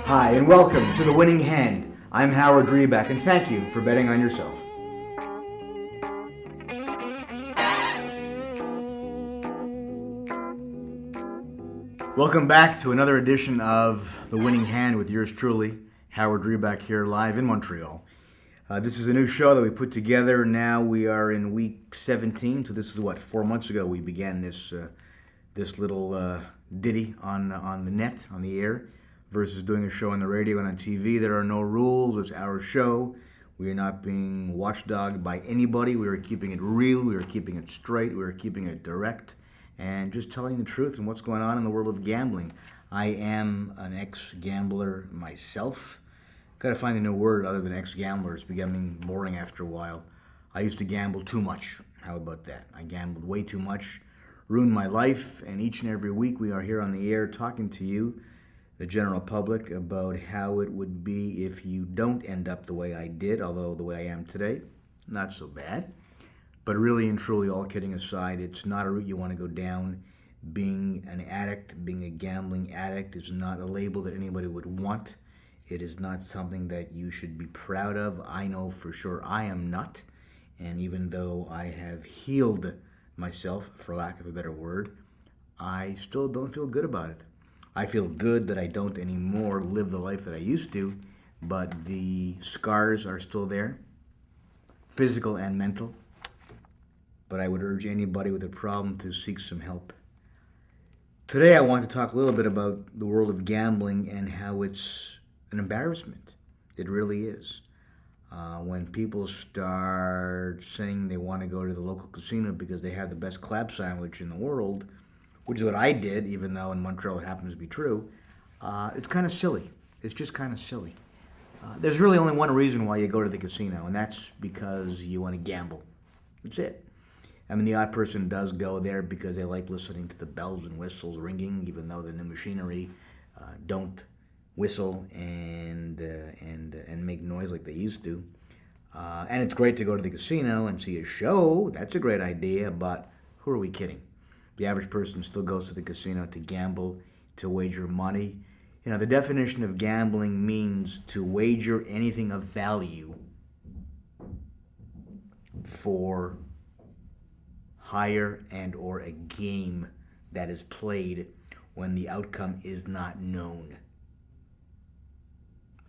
Hi, and welcome to The Winning Hand. I'm Howard Reback, and thank you for betting on yourself. Welcome back to another edition of The Winning Hand with yours truly, Howard Reback, here live in Montreal. This is a new show that we put together. Now we are in week 17, so this is 4 months ago we began this little ditty on the net, on the air, versus doing a show on the radio and on TV. There are no rules. It's our show. We are not being watchdogged by anybody. We are keeping it real. We are keeping it straight. We are keeping it direct and just telling the truth and what's going on in the world of gambling. I am an ex-gambler myself. Got to find a new word other than ex-gambler. It's becoming boring after a while. I used to gamble too much. How about that? I gambled way too much, ruined my life, and each and every week we are here on the air talking to you, the general public, about how it would be if you don't end up the way I did, although the way I am today, not so bad. But really and truly, all kidding aside, it's not a route you want to go down. Being an addict, being a gambling addict is not a label that anybody would want. It is not something that you should be proud of. I know for sure I am not. And even though I have healed myself, for lack of a better word, I still don't feel good about it. I feel good that I don't anymore live the life that I used to, but the scars are still there, physical and mental. But I would urge anybody with a problem to seek some help. Today I want to talk a little bit about the world of gambling and how it's an embarrassment. It really is. When people start saying they want to go to the local casino because they have the best club sandwich in the world, which is what I did, even though in Montreal it happens to be true, it's kind of silly. It's just kind of silly. There's really only one reason why you go to the casino, and that's because you want to gamble. That's it. I mean, the odd person does go there because they like listening to the bells and whistles ringing, even though the new machinery don't whistle and make noise like they used to. And it's great to go to the casino and see a show. That's a great idea, but who are we kidding? The average person still goes to the casino to gamble, to wager money. You know, the definition of gambling means to wager anything of value for hire and or a game that is played when the outcome is not known.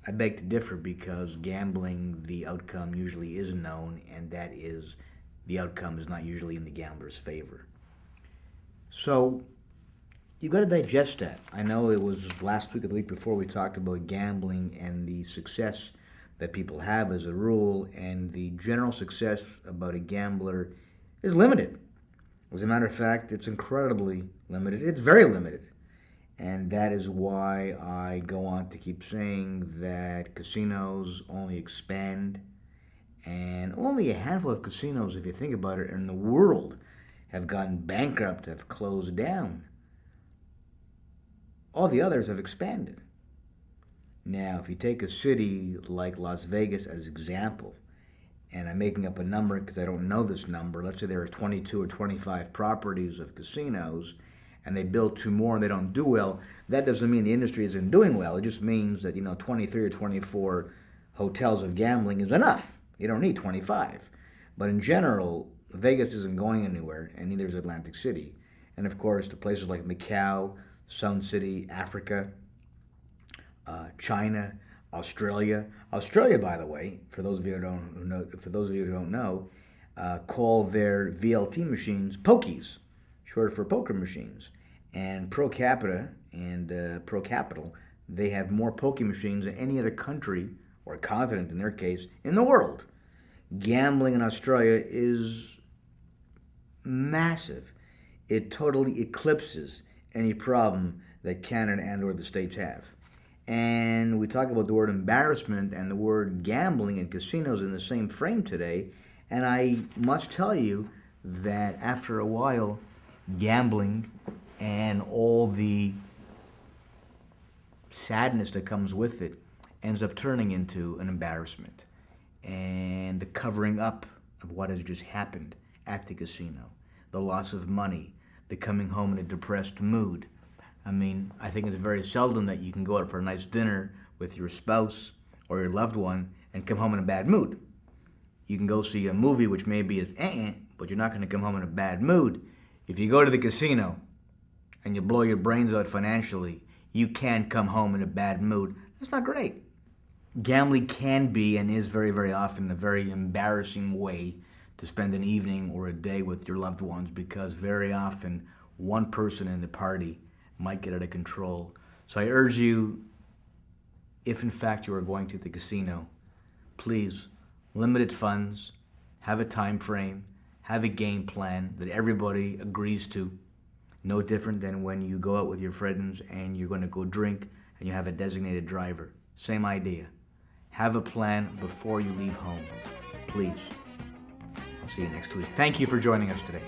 I beg to differ because gambling, the outcome usually is known, and that is, the outcome is not usually in the gambler's favor. So, you've got to digest that. I know it was last week or the week before we talked about gambling and the success that people have as a rule, and the general success about a gambler is limited. As a matter of fact, it's incredibly limited. It's very limited. And that is why I go on to keep saying that casinos only expand, and only a handful of casinos, if you think about it, in the world have gone bankrupt, have closed down. All the others have expanded. Now, if you take a city like Las Vegas as example, and I'm making up a number because I don't know this number, let's say there are 22 or 25 properties of casinos, and they build 2 more and they don't do well, that doesn't mean the industry isn't doing well. It just means that, 23 or 24 hotels of gambling is enough. You don't need 25. But in general, Vegas isn't going anywhere, and neither is Atlantic City. And of course, the places like Macau, Sound City, Africa, China, Australia. Australia, by the way, for those of you who don't know, call their VLT machines pokies, short for poker machines. And pro capita and pro capital, they have more pokie machines than any other country, or continent in their case, in the world. Gambling in Australia is massive. It totally eclipses any problem that Canada and or the States have. And we talk about the word embarrassment and the word gambling and casinos in the same frame today. And I must tell you that after a while, gambling and all the sadness that comes with it ends up turning into an embarrassment. And the covering up of what has just happened at the casino, the loss of money, the coming home in a depressed mood. I mean, I think it's very seldom that you can go out for a nice dinner with your spouse or your loved one and come home in a bad mood. You can go see a movie which maybe is but you're not going to come home in a bad mood. If you go to the casino and you blow your brains out financially, you can come home in a bad mood. That's not great. Gambling can be and is very, very often a very embarrassing way to spend an evening or a day with your loved ones, because very often one person in the party might get out of control. So I urge you, if in fact you are going to the casino, please, limited funds, have a time frame, have a game plan that everybody agrees to. No different than when you go out with your friends and you're going to go drink and you have a designated driver. Same idea. Have a plan before you leave home. Please. I'll see you next week. Thank you for joining us today.